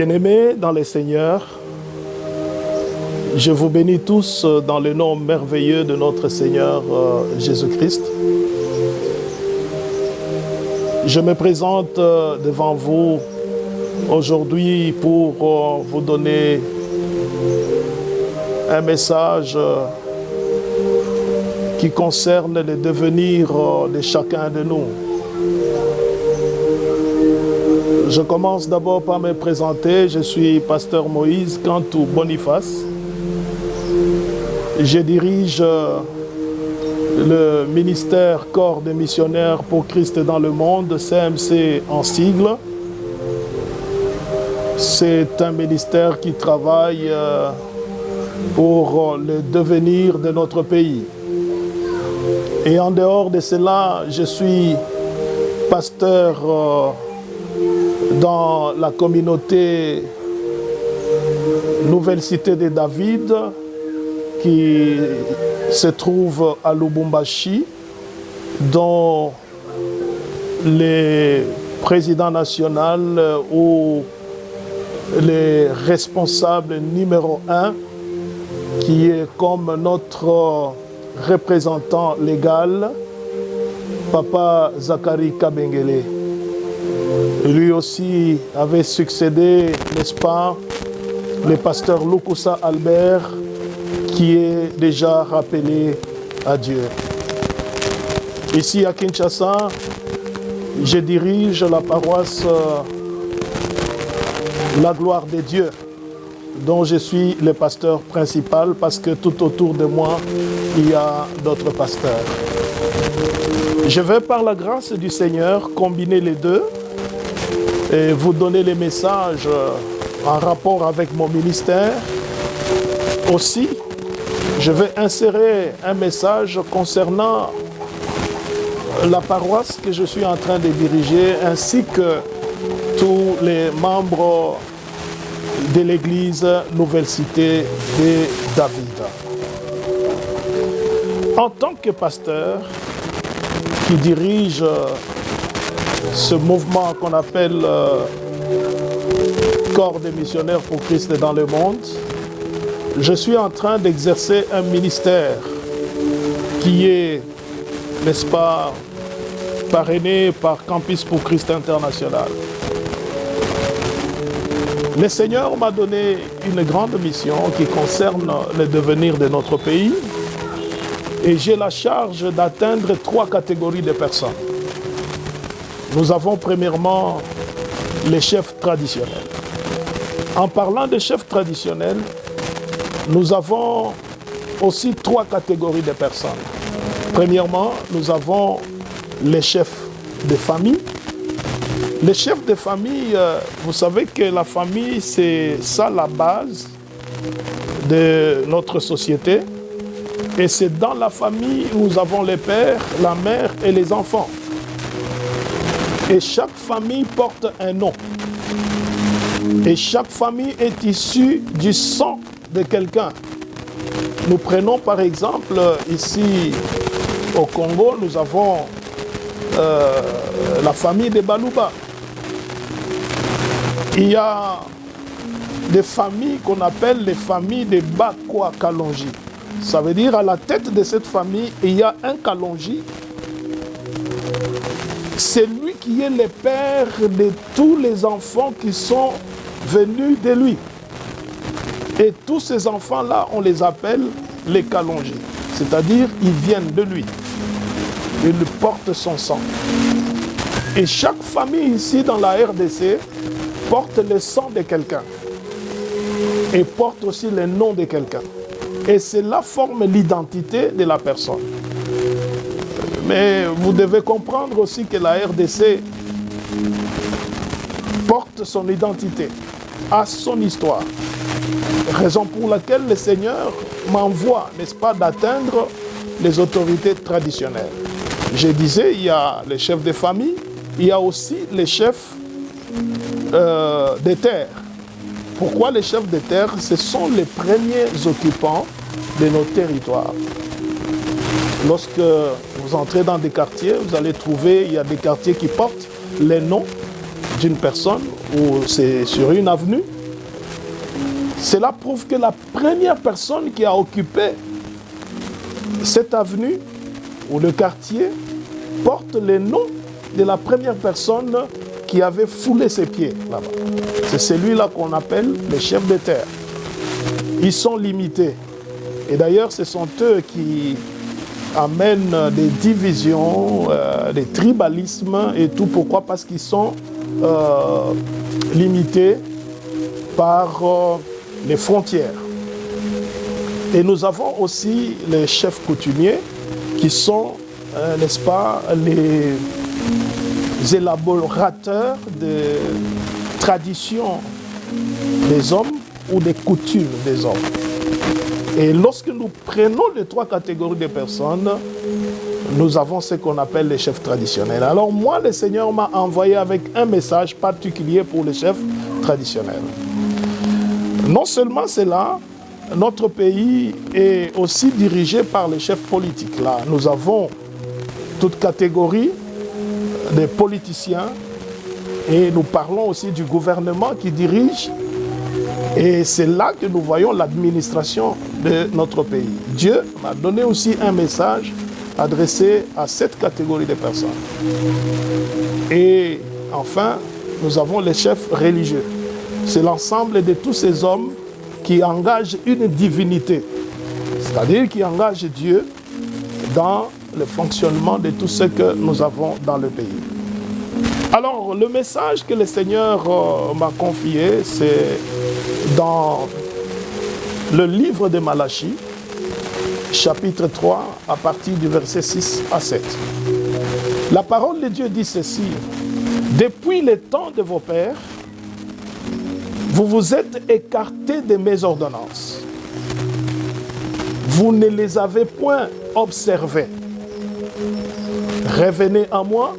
Bien-aimés dans les Seigneurs, je vous bénis tous dans le nom merveilleux de notre Seigneur Jésus-Christ. Je me présente devant vous aujourd'hui pour vous donner un message qui concerne le devenir de chacun de nous. Je commence d'abord par me présenter. Je suis pasteur Moïse Cantou Boniface. Je dirige le ministère Corps des missionnaires pour Christ dans le monde, CMC en sigle. C'est un ministère qui travaille pour le devenir de notre pays. Et en dehors de cela, je suis pasteur dans la communauté Nouvelle Cité de David qui se trouve à Lubumbashi, dont les présidents nationaux ou les responsables numéro 1, qui est comme notre représentant légal, Papa Zakari Kabengele. Lui aussi avait succédé, n'est-ce pas, le pasteur Lukusa Albert, qui est déjà rappelé à Dieu. Ici à Kinshasa, je dirige la paroisse La Gloire de Dieu, dont je suis le pasteur principal, parce que tout autour de moi, il y a d'autres pasteurs. Je vais, par la grâce du Seigneur, combiner les deux et vous donner les messages en rapport avec mon ministère. Aussi, je vais insérer un message concernant la paroisse que je suis en train de diriger, ainsi que tous les membres de l'église Nouvelle Cité de David. En tant que pasteur qui dirige ce mouvement qu'on appelle Corps des missionnaires pour Christ dans le monde, je suis en train d'exercer un ministère qui est, n'est-ce pas, parrainé par Campus pour Christ International. Le Seigneur m'a donné une grande mission qui concerne le devenir de notre pays et j'ai la charge d'atteindre 3 catégories de personnes. Nous avons premièrement les chefs traditionnels. En parlant de chefs traditionnels, nous avons aussi 3 catégories de personnes. Premièrement, nous avons les chefs de famille. Les chefs de famille, vous savez que la famille, c'est ça la base de notre société. Et c'est dans la famille où nous avons les pères, la mère et les enfants. Et chaque famille porte un nom. Et chaque famille est issue du sang de quelqu'un. Nous prenons par exemple ici au Congo, nous avons la famille des Baluba. Il y a des familles qu'on appelle les familles des Bakwa Kalonji. Ça veut dire à la tête de cette famille, il y a un Kalonji. C'est lui qui est le père de tous les enfants qui sont venus de lui. Et tous ces enfants-là, on les appelle les Kalonji. C'est-à-dire, ils viennent de lui. Ils portent son sang. Et chaque famille ici dans la RDC porte le sang de quelqu'un. Et porte aussi le nom de quelqu'un. Et cela forme l'identité de la personne. Mais vous devez comprendre aussi que la RDC porte son identité, a son histoire. Raison pour laquelle le Seigneur m'envoie, n'est-ce pas, d'atteindre les autorités traditionnelles. Je disais, il y a les chefs de famille, il y a aussi les chefs des terres. Pourquoi les chefs des terres? Ce sont les premiers occupants de nos territoires. Lorsque vous entrez dans des quartiers, vous allez trouver, il y a des quartiers qui portent les noms d'une personne, ou c'est sur une avenue, Cela prouve que la première personne qui a occupé cette avenue ou le quartier porte le nom de la première personne qui avait foulé ses pieds là-bas. C'est celui-là qu'on appelle les chefs de terre. Ils sont limités. Et d'ailleurs, ce sont eux qui amènent des divisions, des tribalismes et tout. Pourquoi? Parce qu'ils sont limités par les frontières. Et nous avons aussi les chefs coutumiers qui sont, n'est-ce pas, les élaborateurs de traditions des hommes ou des coutumes des hommes. Et lorsque nous prenons les trois catégories de personnes, nous avons ce qu'on appelle les chefs traditionnels. Alors moi, le Seigneur m'a envoyé avec un message particulier pour les chefs traditionnels. Non seulement cela, notre pays est aussi dirigé par les chefs politiques. Là, nous avons toute catégorie des politiciens et nous parlons aussi du gouvernement qui dirige. Et c'est là que nous voyons l'administration de notre pays. Dieu m'a donné aussi un message adressé à cette catégorie de personnes. Et enfin, nous avons les chefs religieux. C'est l'ensemble de tous ces hommes qui engagent une divinité, c'est-à-dire qui engagent Dieu dans le fonctionnement de tout ce que nous avons dans le pays. Alors, le message que le Seigneur m'a confié, c'est dans le livre de Malachie, chapitre 3, à partir du verset 6 à 7. La parole de Dieu dit ceci: « Depuis le temps de vos pères, vous vous êtes écartés de mes ordonnances. Vous ne les avez point observées. Revenez à moi,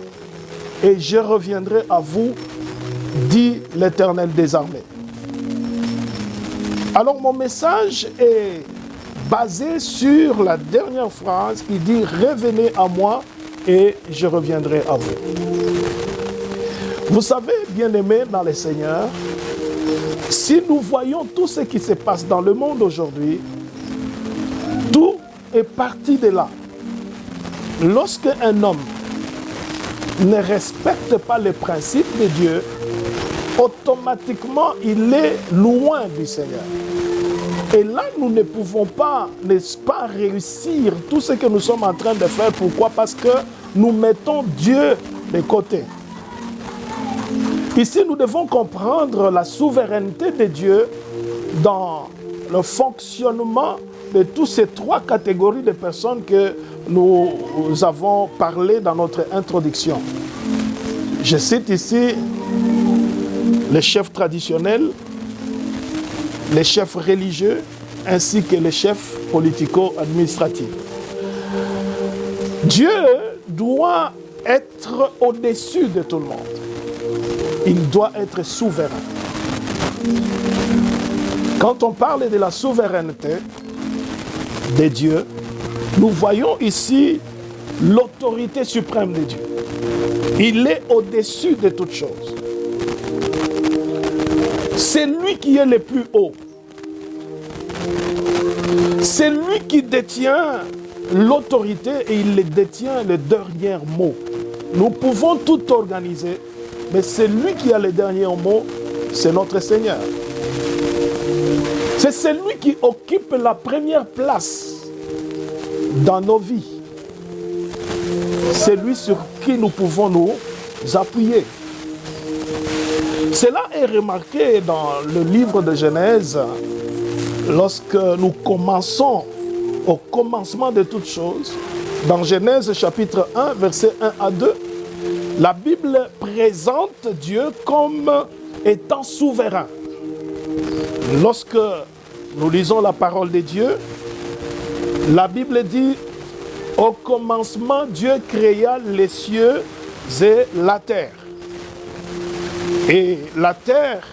et je reviendrai à vous, dit l'Éternel des armées. » Alors mon message est basé sur la dernière phrase qui dit « Revenez à moi et je reviendrai à vous ». Vous savez, bien-aimés dans le Seigneur, si nous voyons tout ce qui se passe dans le monde aujourd'hui, tout est parti de là. Lorsque un homme ne respecte pas les principes de Dieu, automatiquement il est loin du Seigneur. Et là, nous ne pouvons pas, n'est-ce pas, réussir tout ce que nous sommes en train de faire. Pourquoi? Parce que nous mettons Dieu de côté. Ici, nous devons comprendre la souveraineté de Dieu dans le fonctionnement de toutes ces trois catégories de personnes que nous avons parlé dans notre introduction. Je cite ici les chefs traditionnels, les chefs religieux, ainsi que les chefs politico-administratifs. Dieu doit être au-dessus de tout le monde. Il doit être souverain. Quand on parle de la souveraineté de Dieu, nous voyons ici l'autorité suprême de Dieu. Il est au-dessus de toutes choses. C'est lui qui est le plus haut. C'est lui qui détient l'autorité et il détient le dernier mot. Nous pouvons tout organiser, mais c'est lui qui a le dernier mot, c'est notre Seigneur. C'est celui qui occupe la première place dans nos vies. C'est lui sur qui nous pouvons nous appuyer. Cela est remarqué dans le livre de Genèse, lorsque nous commençons au commencement de toutes choses. Dans Genèse chapitre 1, versets 1 à 2, la Bible présente Dieu comme étant souverain. Lorsque nous lisons la parole de Dieu, la Bible dit « Au commencement, Dieu créa les cieux et la terre. » Et la terre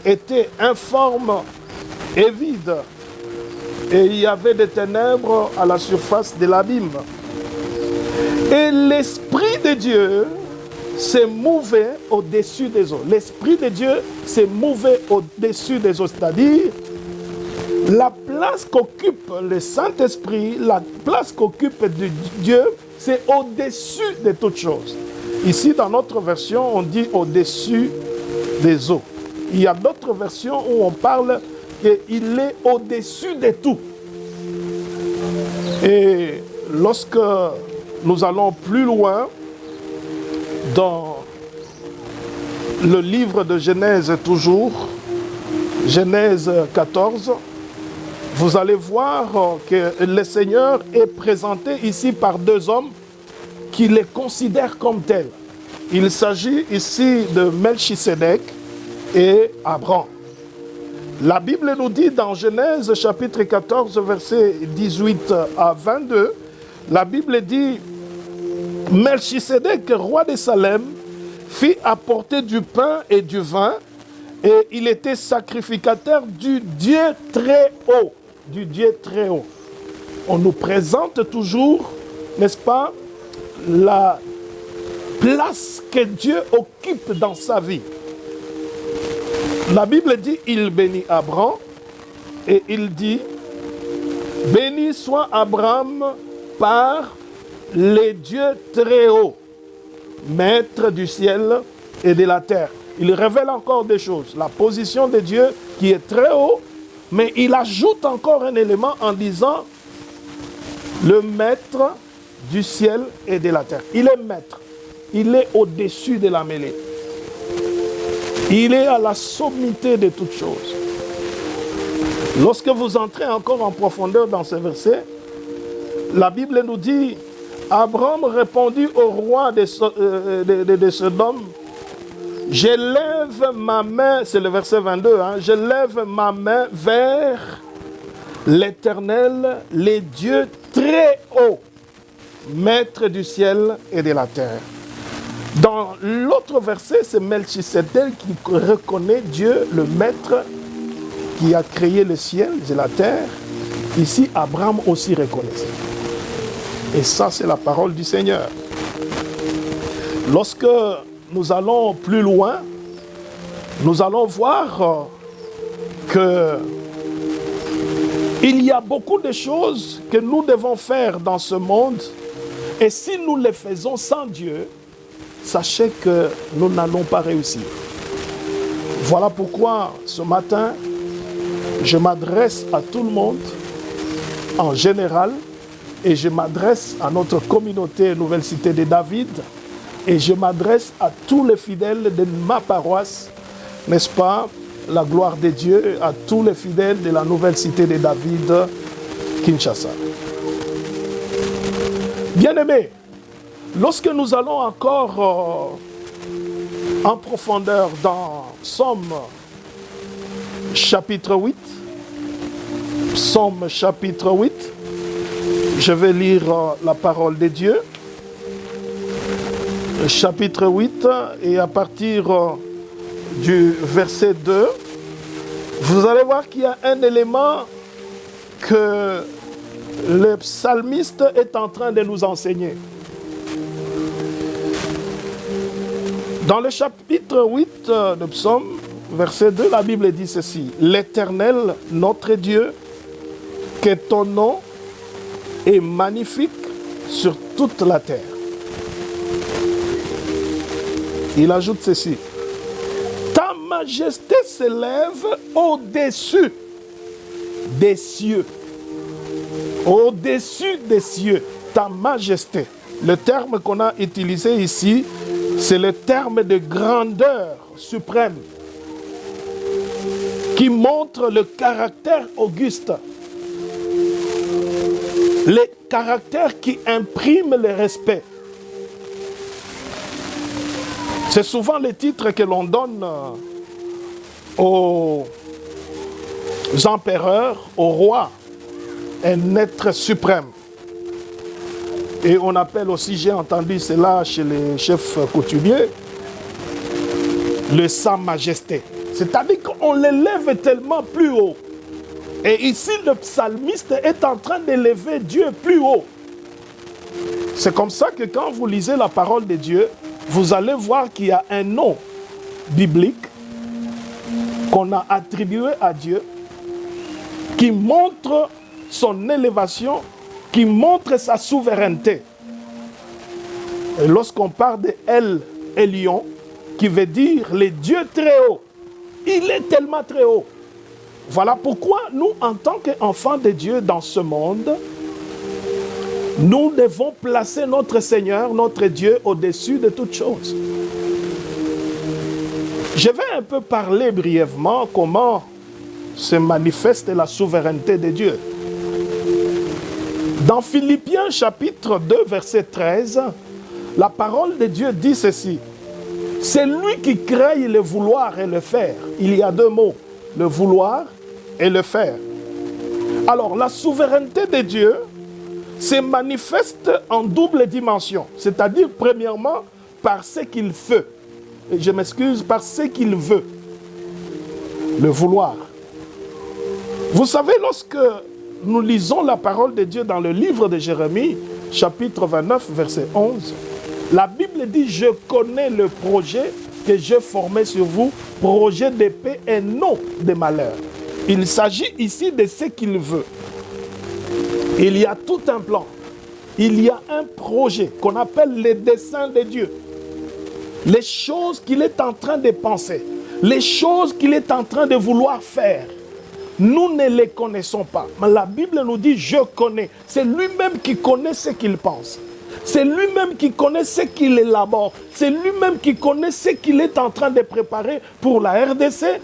était informe et vide. Et il y avait des ténèbres à la surface de l'abîme. Et l'Esprit de Dieu s'est mouvé au-dessus des eaux. L'Esprit de Dieu s'est mouvé au-dessus des eaux. C'est-à-dire, La place qu'occupe le Saint-Esprit, la place qu'occupe Dieu, c'est au-dessus de toutes choses. Ici, dans notre version, on dit au-dessus des eaux. Il y a d'autres versions où on parle qu'il est au-dessus de tout. Et lorsque nous allons plus loin dans le livre de Genèse toujours, Genèse 14, vous allez voir que le Seigneur est présenté ici par deux hommes qui les considèrent comme tels. Il s'agit ici de Melchisédek et Abraham. La Bible nous dit dans Genèse chapitre 14, versets 18 à 22, la Bible dit « Melchisédek, roi de Salem, fit apporter du pain et du vin, et il était sacrificateur du Dieu très haut. » Du Dieu très haut. On nous présente toujours, n'est-ce pas, la place que Dieu occupe dans sa vie. La Bible dit, il bénit Abraham et il dit, béni soit Abraham par les dieux très hauts, maître du ciel et de la terre. Il révèle encore des choses. La position de Dieu qui est très haut, mais il ajoute encore un élément en disant le maître du ciel et de la terre. Il est maître. Il est au-dessus de la mêlée. Il est à la sommité de toutes choses. Lorsque vous entrez encore en profondeur dans ce verset, la Bible nous dit, Abraham répondit au roi de Sodome, je lève ma main, c'est le verset 22, je lève ma main vers l'Éternel, les dieux très hauts, maître du ciel et de la terre. Dans l'autre verset, c'est Melchisédek qui reconnaît Dieu, le maître qui a créé le ciel et la terre. Ici, Abraham aussi reconnaît. Et ça, c'est la parole du Seigneur. Lorsque nous allons plus loin, nous allons voir que il y a beaucoup de choses que nous devons faire dans ce monde, et si nous les faisons sans Dieu, sachez que nous n'allons pas réussir. Voilà pourquoi ce matin, je m'adresse à tout le monde en général, et je m'adresse à notre communauté Nouvelle Cité de David, et je m'adresse à tous les fidèles de ma paroisse, n'est-ce pas, la gloire de Dieu, à tous les fidèles de la Nouvelle Cité de David, Kinshasa. Bien-aimés, lorsque nous allons encore en profondeur dans Psaume chapitre 8, Psaume chapitre 8, je vais lire la parole de Dieu. Chapitre 8, et à partir du verset 2, vous allez voir qu'il y a un élément que le psalmiste est en train de nous enseigner. Dans le chapitre 8 de Psaume, verset 2, la Bible dit ceci: « L'Éternel, notre Dieu, que ton nom est magnifique sur toute la terre. » Il ajoute ceci: « Ta majesté s'élève au-dessus des cieux. » Au-dessus des cieux, ta majesté. Le terme qu'on a utilisé ici, c'est le terme de grandeur suprême qui montre le caractère auguste, le caractère qui imprime le respect. C'est souvent le titre que l'on donne aux empereurs, aux rois, un être suprême. Et on appelle aussi, j'ai entendu cela chez les chefs coutumiers, le Sa Majesté. C'est-à-dire qu'on l'élève tellement plus haut. Et ici, le psalmiste est en train d'élever Dieu plus haut. C'est comme ça que quand vous lisez la parole de Dieu, vous allez voir qu'il y a un nom biblique qu'on a attribué à Dieu qui montre son élévation, qui montre sa souveraineté. Et lorsqu'on parle de El Elyon, qui veut dire les dieux très hauts, il est tellement très haut. Voilà pourquoi nous, en tant qu'enfants de Dieu dans ce monde, nous devons placer notre Seigneur, notre Dieu, au-dessus de toutes choses. Je vais un peu parler brièvement comment se manifeste la souveraineté de Dieu. Dans Philippiens chapitre 2, verset 13, la parole de Dieu dit ceci. C'est lui qui crée le vouloir et le faire. Il y a deux mots, le vouloir et le faire. Alors, la souveraineté de Dieu se manifeste en double dimension. C'est-à-dire, premièrement, par ce qu'il fait. Et je m'excuse, par ce qu'il veut. Le vouloir. Vous savez, lorsque nous lisons la parole de Dieu dans le livre de Jérémie, chapitre 29, verset 11, la Bible dit « Je connais le projet que j'ai formé sur vous, projet de paix et non de malheur. » Il s'agit ici de ce qu'il veut. Il y a tout un plan. Il y a un projet qu'on appelle les desseins de Dieu. Les choses qu'il est en train de penser, les choses qu'il est en train de vouloir faire. Nous ne les connaissons pas. Mais la Bible nous dit « Je connais ». C'est lui-même qui connaît ce qu'il pense. C'est lui-même qui connaît ce qu'il élabore. C'est lui-même qui connaît ce qu'il est en train de préparer pour la RDC,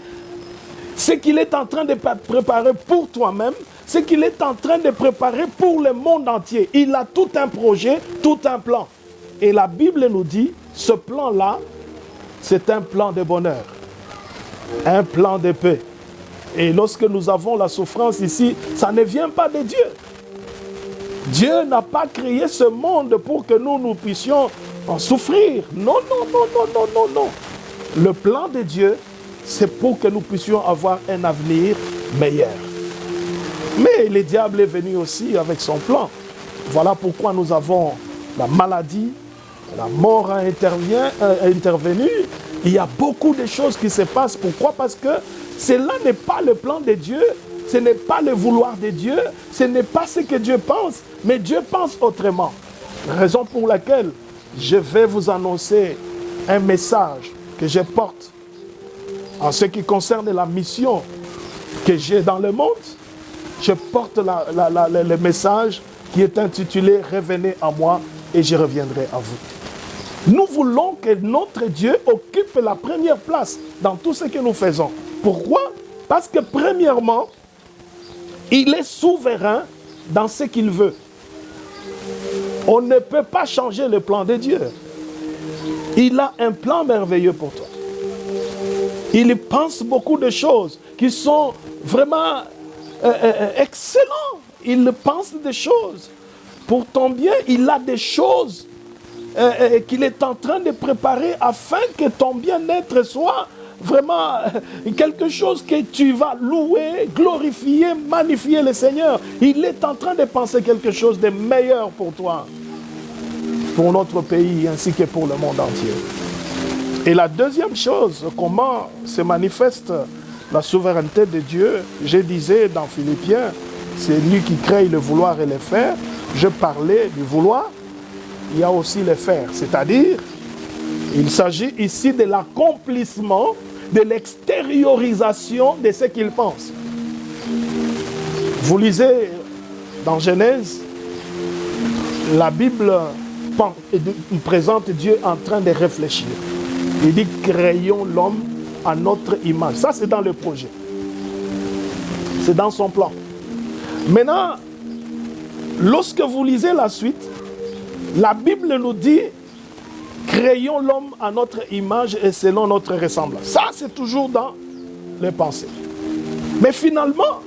ce qu'il est en train de préparer pour toi-même, ce qu'il est en train de préparer pour le monde entier. Il a tout un projet, tout un plan. Et la Bible nous dit, ce plan-là, c'est un plan de bonheur, un plan de paix. Et lorsque nous avons la souffrance ici, ça ne vient pas de Dieu. Dieu n'a pas créé ce monde pour que nous puissions en souffrir. Non, non, non, non, non, non, non. Le plan de Dieu, c'est pour que nous puissions avoir un avenir meilleur. Mais le diable est venu aussi avec son plan. Voilà pourquoi nous avons la maladie, la mort a intervenu. Il y a beaucoup de choses qui se passent. Pourquoi? Parce que cela n'est pas le plan de Dieu, ce n'est pas le vouloir de Dieu, ce n'est pas ce que Dieu pense, mais Dieu pense autrement. Raison pour laquelle je vais vous annoncer un message que je porte en ce qui concerne la mission que j'ai dans le monde. Je porte le message qui est intitulé « Revenez à moi et je reviendrai à vous ». Nous voulons que notre Dieu occupe la première place dans tout ce que nous faisons. Pourquoi? Parce que premièrement, il est souverain dans ce qu'il veut. On ne peut pas changer le plan de Dieu. Il a un plan merveilleux pour toi. Il pense beaucoup de choses qui sont vraiment excellentes. Il pense des choses pour ton bien. Il a des choses qu'il est en train de préparer afin que ton bien-être soit vraiment quelque chose que tu vas louer, glorifier, magnifier le Seigneur. Il est en train de penser quelque chose de meilleur pour toi, pour notre pays ainsi que pour le monde entier. Et la deuxième chose, comment se manifeste la souveraineté de Dieu, je disais dans Philippiens, c'est lui qui crée le vouloir et le faire. Je parlais du vouloir, il y a aussi le faire, c'est-à-dire, il s'agit ici de l'accomplissement, de l'extériorisation de ce qu'il pense. Vous lisez dans Genèse, la Bible présente Dieu en train de réfléchir. Il dit « Créons l'homme à notre image ». Ça, c'est dans le projet. C'est dans son plan. Maintenant, lorsque vous lisez la suite, la Bible nous dit « Créons l'homme à notre image et selon notre ressemblance ». Ça, c'est toujours dans les pensées. Mais finalement,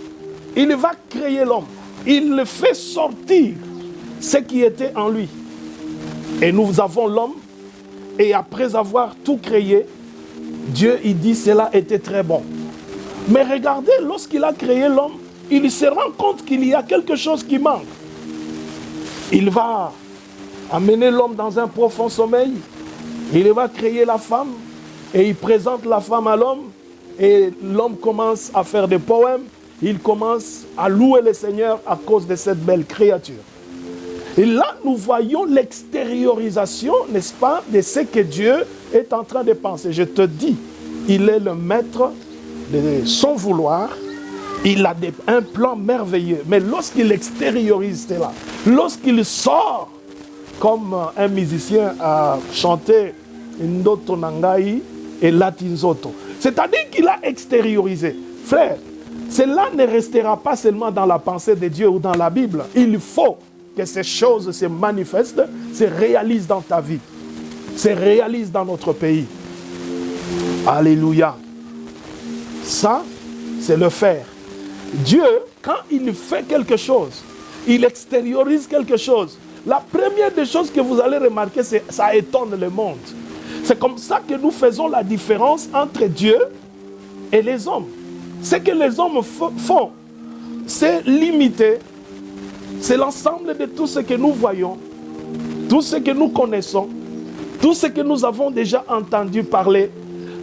il va créer l'homme. Il le fait sortir ce qui était en lui. Et nous avons l'homme. Et après avoir tout créé, Dieu, il dit, cela était très bon. Mais regardez, lorsqu'il a créé l'homme, il se rend compte qu'il y a quelque chose qui manque. Il va amener l'homme dans un profond sommeil. Il va créer la femme. Et il présente la femme à l'homme. Et l'homme commence à faire des poèmes. il commence à louer le Seigneur à cause de cette belle créature. Et là, nous voyons l'extériorisation, n'est-ce pas, de ce que Dieu est en train de penser. Je te dis, il est le maître de son vouloir. Il a un plan merveilleux. Mais lorsqu'il extériorise cela, lorsqu'il sort, comme un musicien a chanté Ndoto Nangai et Latinzoto, c'est-à-dire qu'il a extériorisé. Frère, cela ne restera pas seulement dans la pensée de Dieu ou dans la Bible. Il faut que ces choses se manifestent, se réalisent dans ta vie, se réalisent dans notre pays. Alléluia. Ça, c'est le faire. Dieu, quand il fait quelque chose, il extériorise quelque chose. La première des choses que vous allez remarquer, c'est que ça étonne le monde. C'est comme ça que nous faisons la différence entre Dieu et les hommes. Ce que les hommes font, c'est limiter. C'est l'ensemble de tout ce que nous voyons, tout ce que nous connaissons, tout ce que nous avons déjà entendu parler,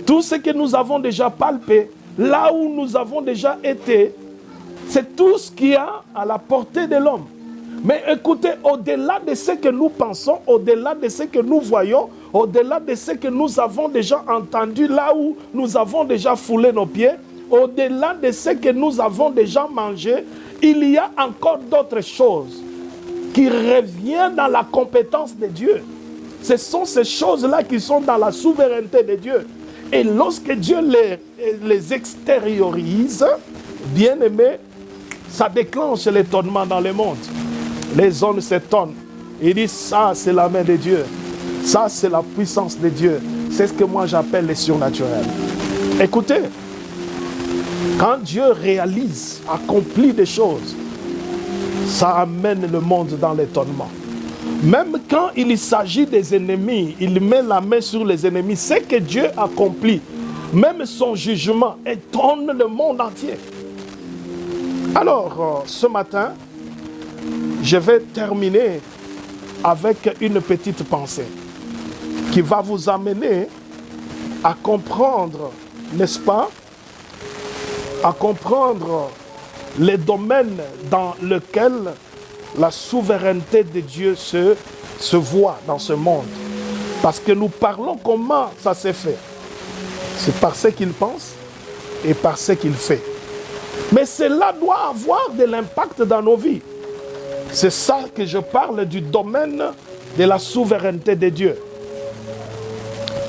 tout ce que nous avons déjà palpé, là où nous avons déjà été. C'est tout ce qu'il y a à la portée de l'homme. Mais écoutez, au-delà de ce que nous pensons, au-delà de ce que nous voyons, au-delà de ce que nous avons déjà entendu, là où nous avons déjà foulé nos pieds, au-delà de ce que nous avons déjà mangé, il y a encore d'autres choses qui reviennent dans la compétence de Dieu. Ce sont ces choses-là qui sont dans la souveraineté de Dieu. Et lorsque Dieu les extériorise, bien aimé, ça déclenche l'étonnement dans le monde. Les hommes s'étonnent. Ils disent, ça c'est la main de Dieu. Ça c'est la puissance de Dieu. C'est ce que moi j'appelle le surnaturel. Écoutez, quand Dieu réalise, accomplit des choses, ça amène le monde dans l'étonnement. Même quand il s'agit des ennemis, il met la main sur les ennemis. Ce que Dieu accomplit, même son jugement, étonne le monde entier. Alors, ce matin, je vais terminer avec une petite pensée qui va vous amener à comprendre, n'est-ce pas, à comprendre les domaines dans lesquels la souveraineté de Dieu se voit dans ce monde. Parce que nous parlons comment ça s'est fait. C'est par ce qu'il pense et par ce qu'il fait. Mais cela doit avoir de l'impact dans nos vies. C'est ça que je parle du domaine de la souveraineté de Dieu.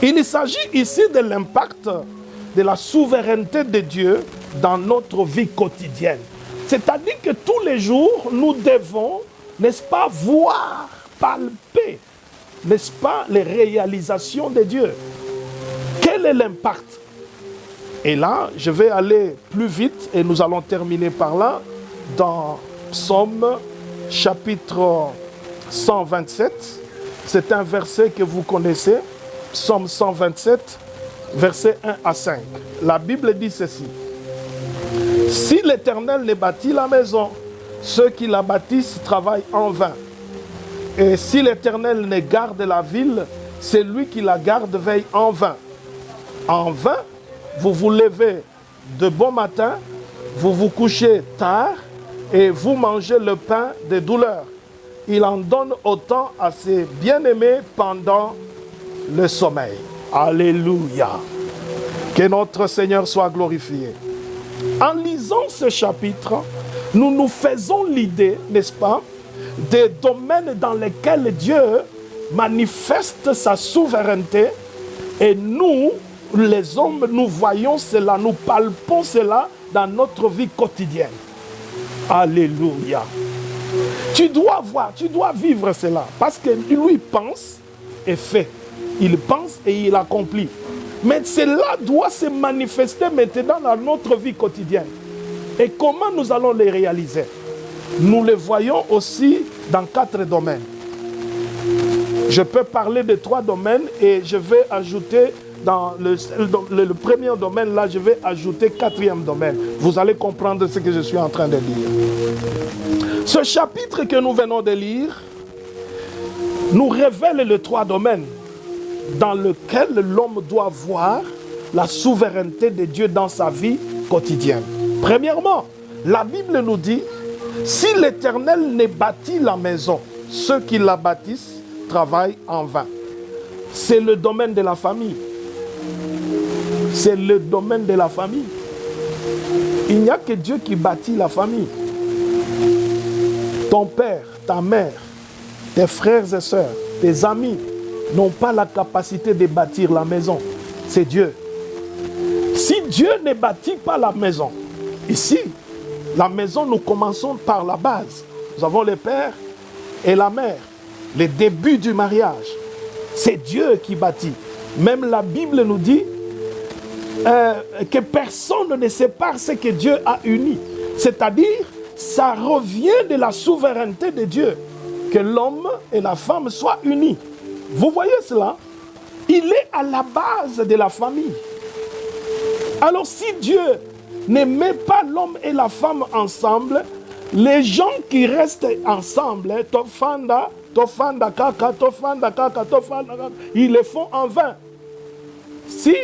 Il s'agit ici de l'impact de la souveraineté de Dieu dans notre vie quotidienne. C'est-à-dire que tous les jours, nous devons, n'est-ce pas, voir, palper, n'est-ce pas, les réalisations de Dieu. Quel est l'impact? Et là, je vais aller plus vite et nous allons terminer par là dans Psaume chapitre 127. C'est un verset que vous connaissez, Psaume 127, versets 1 à 5. La Bible dit ceci. Si l'Éternel ne bâtit la maison, ceux qui la bâtissent travaillent en vain. Et si l'Éternel ne garde la ville, celui qui la garde veille en vain. En vain, vous vous levez de bon matin, vous vous couchez tard et vous mangez le pain de douleur. Il en donne autant à ses bien-aimés pendant le sommeil. Alléluia. Que notre Seigneur soit glorifié. En lisant ce chapitre, nous nous faisons l'idée, n'est-ce pas, des domaines dans lesquels Dieu manifeste sa souveraineté et nous, les hommes, nous voyons cela, nous palpons cela dans notre vie quotidienne. Alléluia. Tu dois voir, tu dois vivre cela parce que lui pense et fait. Il pense et il accomplit. Mais cela doit se manifester maintenant dans notre vie quotidienne. Et comment nous allons les réaliser? Nous les voyons aussi dans 4 domaines. Je peux parler de 3 domaines et je vais ajouter dans le premier domaine, là, je vais ajouter 4e domaine. Vous allez comprendre ce que je suis en train de dire. Ce chapitre que nous venons de lire nous révèle les 3 domaines dans lesquels l'homme doit voir la souveraineté de Dieu dans sa vie quotidienne. Premièrement, La Bible nous dit, si l'Éternel ne bâtit la maison, ceux qui la bâtissent travaillent en vain. C'est le domaine de la famille. C'est le domaine de la famille. Il n'y a que Dieu qui bâtit la famille. Ton père, ta mère, tes frères et sœurs, tes amis n'ont pas la capacité de bâtir la maison. C'est Dieu. Si Dieu ne bâtit pas la maison, ici, la maison, nous commençons par la base. Nous avons le père et la mère, les débuts du mariage. C'est Dieu qui bâtit. Même la Bible nous dit que personne ne sépare ce que Dieu a uni. C'est-à-dire, ça revient de la souveraineté de Dieu, que l'homme et la femme soient unis. Vous voyez cela? Il est à la base de la famille. Alors si Dieu ne met pas l'homme et la femme ensemble, les gens qui restent ensemble, ils le font en vain. Si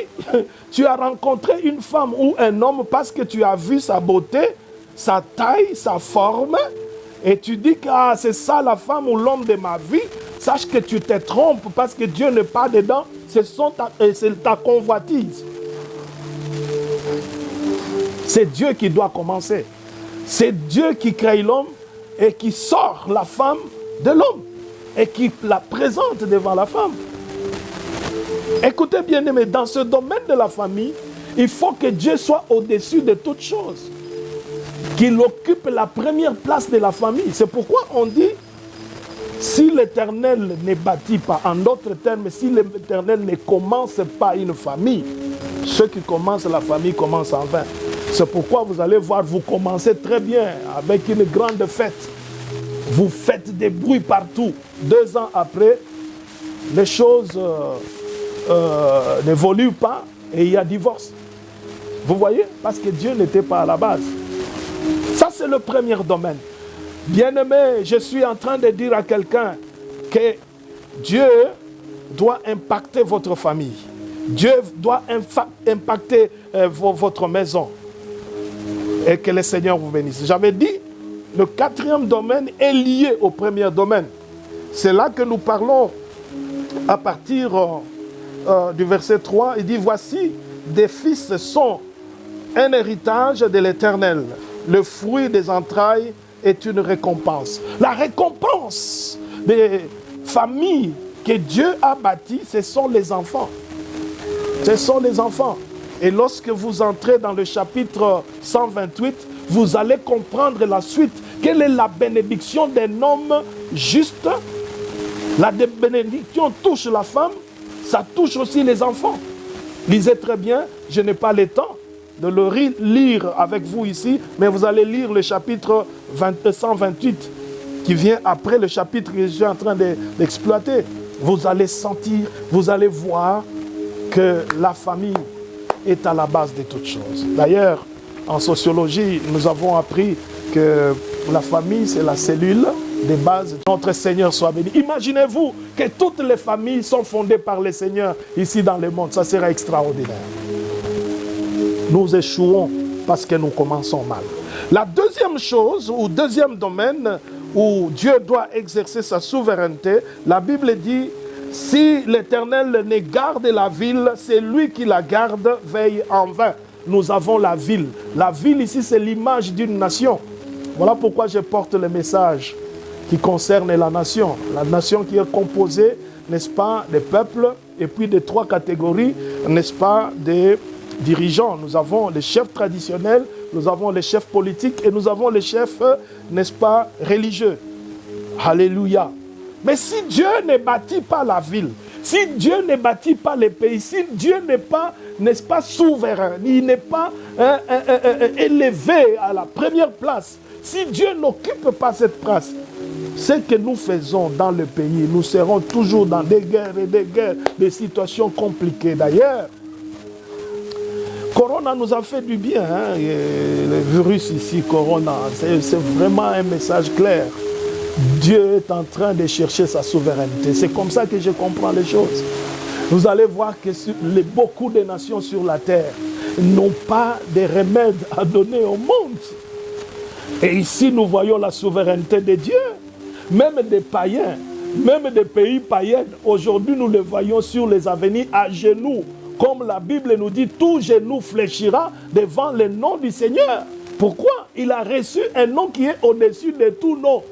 tu as rencontré une femme ou un homme parce que tu as vu sa beauté, sa taille, sa forme, et tu dis que c'est ça la femme ou l'homme de ma vie, sache que tu te trompes parce que Dieu n'est pas dedans, c'est ta convoitise. C'est Dieu qui doit commencer. C'est Dieu qui crée l'homme et qui sort la femme de l'homme et qui la présente devant la femme. Écoutez bien aimés, dans ce domaine de la famille, il faut que Dieu soit au-dessus de toutes choses. Qu'il occupe la première place de la famille. C'est pourquoi on dit, si l'Éternel ne bâtit pas, en d'autres termes, si l'Éternel ne commence pas une famille, ceux qui commencent la famille commencent en vain. C'est pourquoi vous allez voir, vous commencez très bien avec une grande fête. Vous faites des bruits partout. 2 ans après, les choses n'évoluent pas et il y a divorce. Vous voyez? Parce que Dieu n'était pas à la base. Ça, c'est le premier domaine. Bien-aimé, je suis en train de dire à quelqu'un que Dieu doit impacter votre famille. Dieu doit impacter votre maison. Et que le Seigneur vous bénisse. J'avais dit, le 4e domaine est lié au premier domaine. C'est là que nous parlons à partir du verset 3. Il dit, voici, des fils sont un héritage de l'Éternel. Le fruit des entrailles est une récompense. La récompense des familles que Dieu a bâties, ce sont les enfants. Ce sont les enfants. Et lorsque vous entrez dans le chapitre 128, vous allez comprendre la suite. Quelle est la bénédiction d'un homme juste? La bénédiction touche la femme, ça touche aussi les enfants. Lisez très bien, je n'ai pas le temps de le lire avec vous ici, mais vous allez lire le chapitre 128 qui vient après le chapitre que je suis en train d'exploiter. Vous allez sentir, vous allez voir que la famille est à la base de toutes choses. D'ailleurs, en sociologie, nous avons appris que la famille, c'est la cellule de base. Notre Seigneur soit béni. Imaginez-vous que toutes les familles sont fondées par le Seigneur ici dans le monde. Ça serait extraordinaire. Nous échouons parce que nous commençons mal. La deuxième chose, ou deuxième domaine où Dieu doit exercer sa souveraineté, la Bible dit, si l'Éternel ne garde la ville, c'est lui qui la garde, veille en vain. Nous avons la ville. La ville ici, c'est l'image d'une nation. Voilà pourquoi je porte le message qui concerne la nation. La nation qui est composée, n'est-ce pas, des peuples et puis de 3 catégories, n'est-ce pas, des dirigeants. Nous avons les chefs traditionnels, nous avons les chefs politiques et nous avons les chefs, n'est-ce pas, religieux. Alléluia. Mais si Dieu ne bâtit pas la ville, si Dieu ne bâtit pas les pays, si Dieu n'est pas, n'est-ce pas, souverain, il n'est pas élevé à la première place, si Dieu n'occupe pas cette place, ce que nous faisons dans le pays, nous serons toujours dans des guerres et des guerres, des situations compliquées. D'ailleurs, Corona nous a fait du bien, hein? Le virus ici, Corona, c'est vraiment un message clair. Dieu est en train de chercher sa souveraineté. C'est comme ça que je comprends les choses. Vous allez voir que beaucoup de nations sur la terre n'ont pas de remèdes à donner au monde. Et ici, nous voyons la souveraineté de Dieu. Même des païens, même des pays païens, aujourd'hui, nous les voyons sur les avenirs à genoux. Comme la Bible nous dit, tout genou fléchira devant le nom du Seigneur. Pourquoi? Il a reçu un nom qui est au-dessus de tout nom.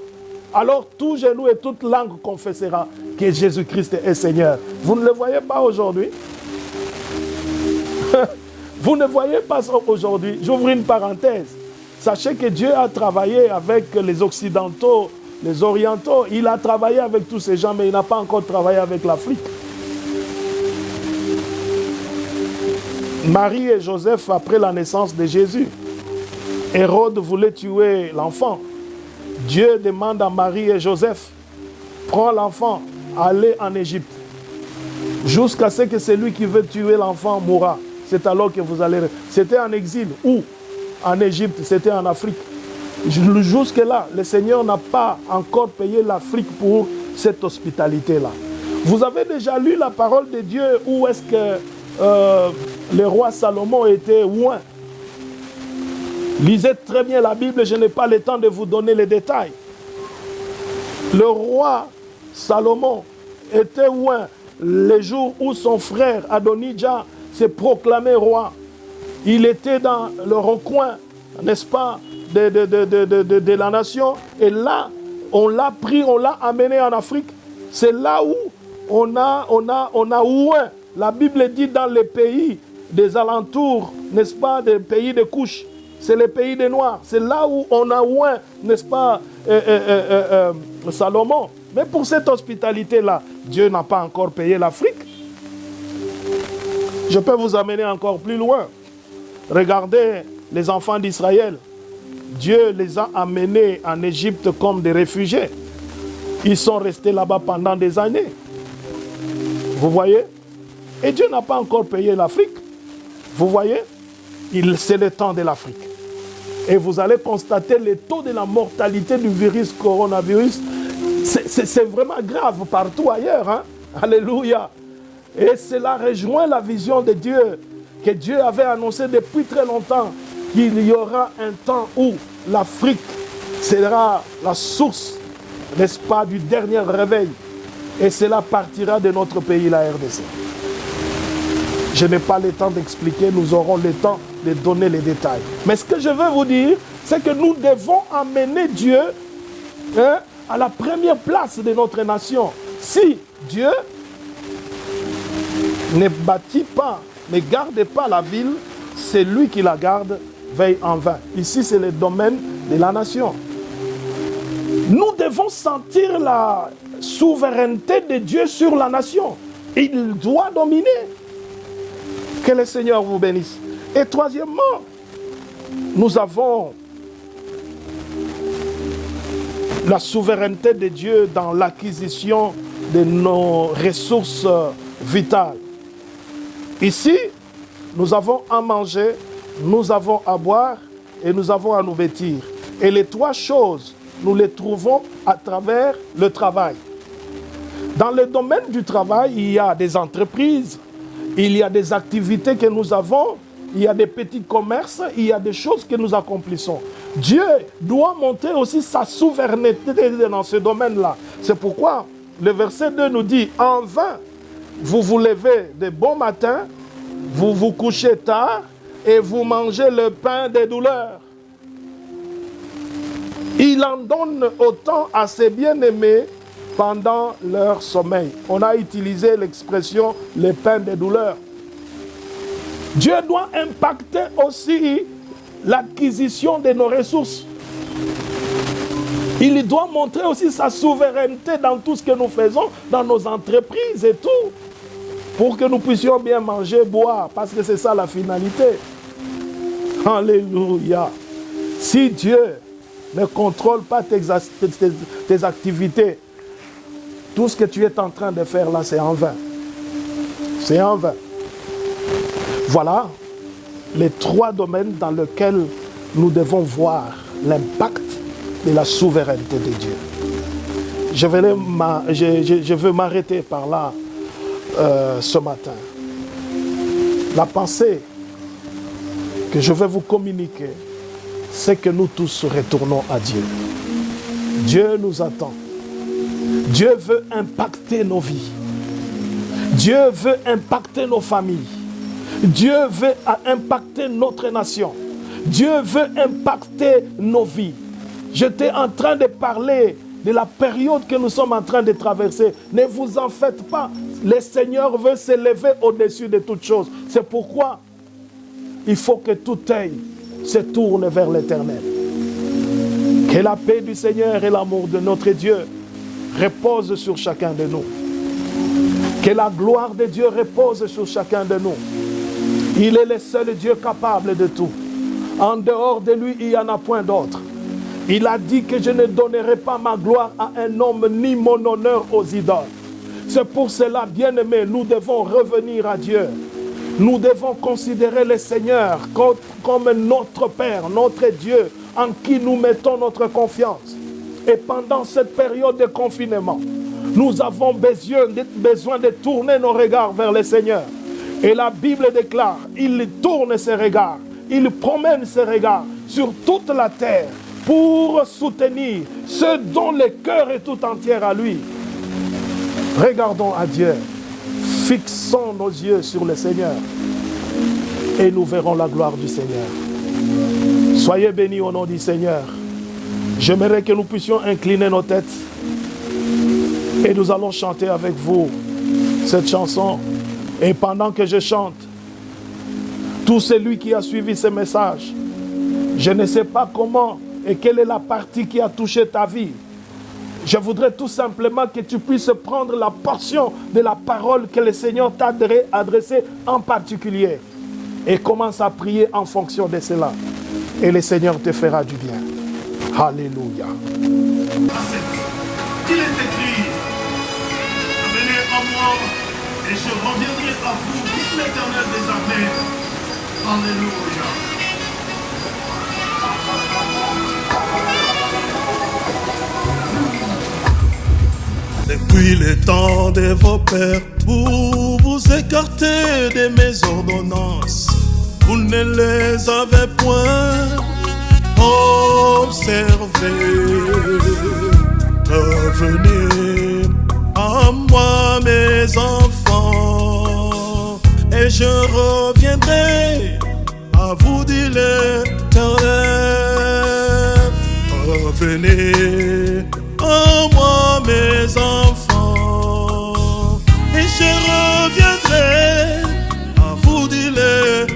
Alors tout genou et toute langue confessera que Jésus-Christ est Seigneur. Vous ne le voyez pas aujourd'hui? Vous ne voyez pas ça aujourd'hui? J'ouvre une parenthèse. Sachez que Dieu a travaillé avec les Occidentaux, les Orientaux. Il a travaillé avec tous ces gens, mais il n'a pas encore travaillé avec l'Afrique. Marie et Joseph, après la naissance de Jésus, Hérode voulait tuer l'enfant. Dieu demande à Marie et Joseph, prends l'enfant, allez en Égypte, jusqu'à ce que celui qui veut tuer l'enfant mourra. C'est alors que vous allez... C'était en exil. Où? En Égypte, c'était en Afrique. Jusque-là, le Seigneur n'a pas encore payé l'Afrique pour cette hospitalité-là. Vous avez déjà lu la parole de Dieu où est-ce que le roi Salomon était oint. Lisez très bien la Bible, je n'ai pas le temps de vous donner les détails. Le roi Salomon était oint le jour où son frère Adonijah s'est proclamé roi. Il était dans le recoin, n'est-ce pas, de la nation. Et là, on l'a pris, on l'a amené en Afrique. C'est là où on a oint. La Bible dit dans les pays des alentours, n'est-ce pas, des pays de couches. C'est le pays des Noirs. C'est là où on a oint, n'est-ce pas, Salomon. Mais pour cette hospitalité-là, Dieu n'a pas encore payé l'Afrique. Je peux vous amener encore plus loin. Regardez les enfants d'Israël. Dieu les a amenés en Égypte comme des réfugiés. Ils sont restés là-bas pendant des années. Vous voyez? Et Dieu n'a pas encore payé l'Afrique. Vous voyez? C'est le temps de l'Afrique. Et vous allez constater le taux de la mortalité du virus coronavirus. C'est vraiment grave partout ailleurs. Hein? Alléluia. Et cela rejoint la vision de Dieu que Dieu avait annoncé depuis très longtemps, qu'il y aura un temps où l'Afrique sera la source, n'est-ce pas, du dernier réveil. Et cela partira de notre pays, la RDC. Je n'ai pas le temps d'expliquer, nous aurons le temps de donner les détails. Mais ce que je veux vous dire, c'est que nous devons amener Dieu à la première place de notre nation. Si Dieu ne bâtit pas, ne garde pas la ville, c'est lui qui la garde, veille en vain. Ici, c'est le domaine de la nation. Nous devons sentir la souveraineté de Dieu sur la nation. Il doit dominer. Que le Seigneur vous bénisse. Et troisièmement, nous avons la souveraineté de Dieu dans l'acquisition de nos ressources vitales. Ici, nous avons à manger, nous avons à boire et nous avons à nous vêtir. Et les trois choses, nous les trouvons à travers le travail. Dans le domaine du travail, il y a des entreprises, il y a des activités que nous avons, il y a des petits commerces, il y a des choses que nous accomplissons. Dieu doit montrer aussi sa souveraineté dans ce domaine-là. C'est pourquoi le verset 2 nous dit, en vain, vous vous levez de bon matin, vous vous couchez tard et vous mangez le pain des douleurs. Il en donne autant à ses bien-aimés pendant leur sommeil. On a utilisé l'expression le pain des douleurs. Dieu doit impacter aussi l'acquisition de nos ressources. Il doit montrer aussi sa souveraineté dans tout ce que nous faisons, dans nos entreprises et tout, pour que nous puissions bien manger, boire, parce que c'est ça la finalité. Alléluia. Si Dieu ne contrôle pas tes activités, tout ce que tu es en train de faire là, c'est en vain. C'est en vain. Voilà les trois domaines dans lesquels nous devons voir l'impact de la souveraineté de Dieu. Je veux m'arrêter par là ce matin. La pensée que je vais vous communiquer c'est que nous tous retournons à Dieu. Dieu nous attend. Dieu veut impacter nos vies. Dieu veut impacter nos familles. Dieu veut impacter notre nation. Dieu veut impacter nos vies. J'étais en train de parler de la période que nous sommes en train de traverser. Ne vous en faites pas. Le Seigneur veut s'élever au-dessus de toutes choses. C'est pourquoi il faut que tout œil se tourne vers l'Éternel. Que la paix du Seigneur et l'amour de notre Dieu reposent sur chacun de nous. Que la gloire de Dieu repose sur chacun de nous. Il est le seul Dieu capable de tout. En dehors de lui, il n'y en a point d'autre. Il a dit que je ne donnerai pas ma gloire à un homme ni mon honneur aux idoles. C'est pour cela, bien-aimés, nous devons revenir à Dieu. Nous devons considérer le Seigneur comme notre Père, notre Dieu, en qui nous mettons notre confiance. Et pendant cette période de confinement, nous avons besoin de tourner nos regards vers le Seigneur. Et la Bible déclare, il tourne ses regards, il promène ses regards sur toute la terre pour soutenir ceux dont le cœur est tout entier à lui. Regardons à Dieu, fixons nos yeux sur le Seigneur et nous verrons la gloire du Seigneur. Soyez bénis au nom du Seigneur. J'aimerais que nous puissions incliner nos têtes et nous allons chanter avec vous cette chanson. Et pendant que je chante, tout celui qui a suivi ce message, je ne sais pas comment et quelle est la partie qui a touché ta vie. Je voudrais tout simplement que tu puisses prendre la portion de la parole que le Seigneur t'a adressée en particulier et commence à prier en fonction de cela. Et le Seigneur te fera du bien. Alléluia. Il est écrit, venez à moi et je reviendrai à vous, dit l'Éternel des armées. Alléluia. Depuis le temps de vos pères, vous vous écartez de mes ordonnances. Vous ne les avez point observées. Revenez à moi, mes enfants, et je reviendrai à vous, dit l'Éternel. Revenez à moi, mes enfants, et je reviendrai à vous, dit l'Éternel.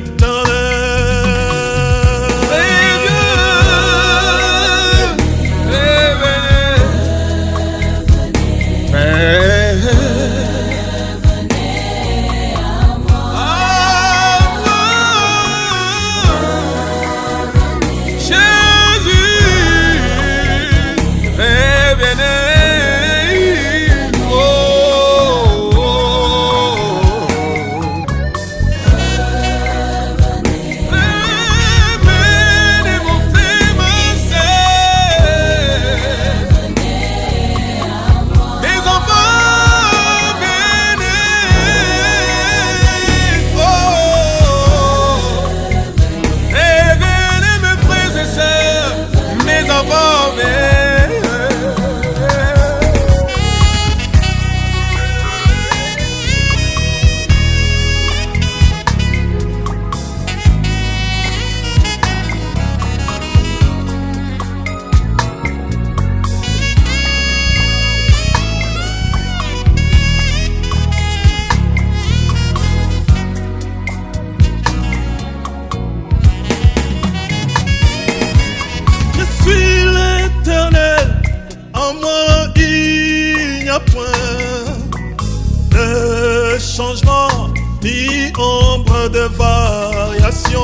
Changement, ni ombre de variation.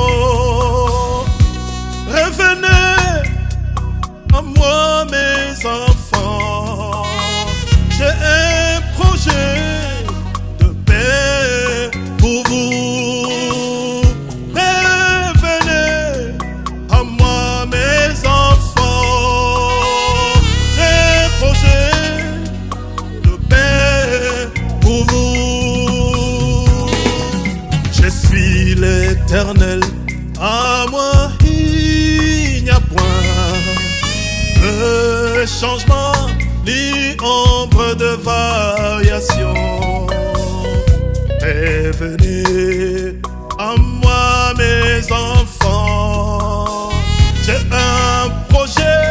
Revenez à moi, mes enfants. J'ai un projet de paix pour vous. Revenez à moi, mes enfants. J'ai un projet de paix pour vous. Je suis l'Éternel, à moi il n'y a de changement, ni ombre de variation. Revenez à moi, mes enfants. J'ai un projet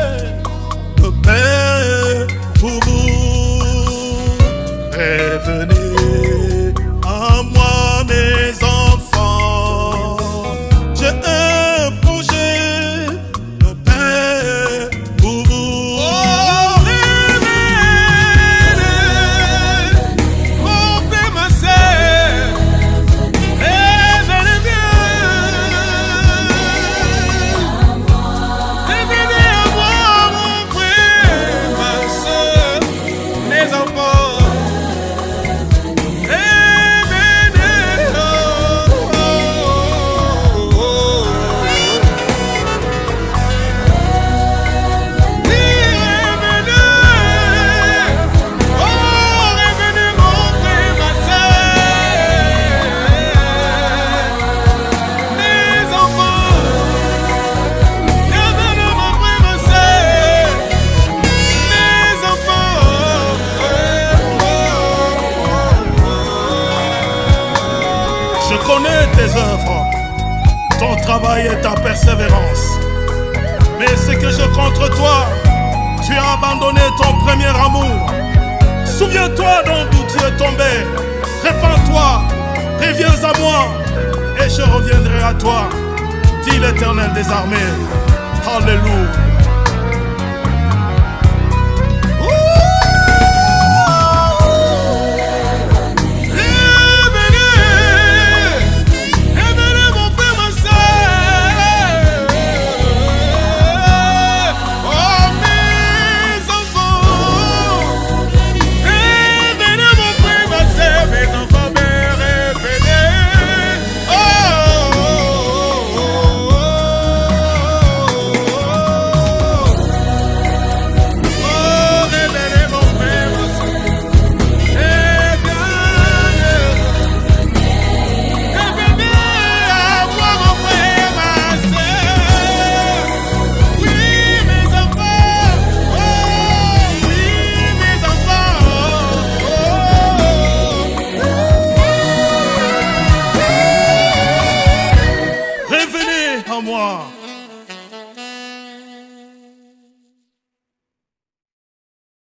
de paix pour vous. Revenez à moi, mes enfants. J'ai un projet de paix pour vous. Oh, revenez, mon père, ma sœur. Revenez bien. Revenez à moi, mon frère, ma sœur, mes enfants. Revenez, oh, oh, oh, oh. Revenez, mon frère, ma sœur, mes enfants. Revenez, mon frère, ma sœur, mes enfants. Je connais tes œuvres, ton travail et ta persévérance. Mais ce que je contre toi, tu as abandonné ton premier amour. Souviens-toi donc d'où tu es tombé. Répands-toi, reviens à moi, et je reviendrai à toi, dit l'Éternel des armées. Alléluia.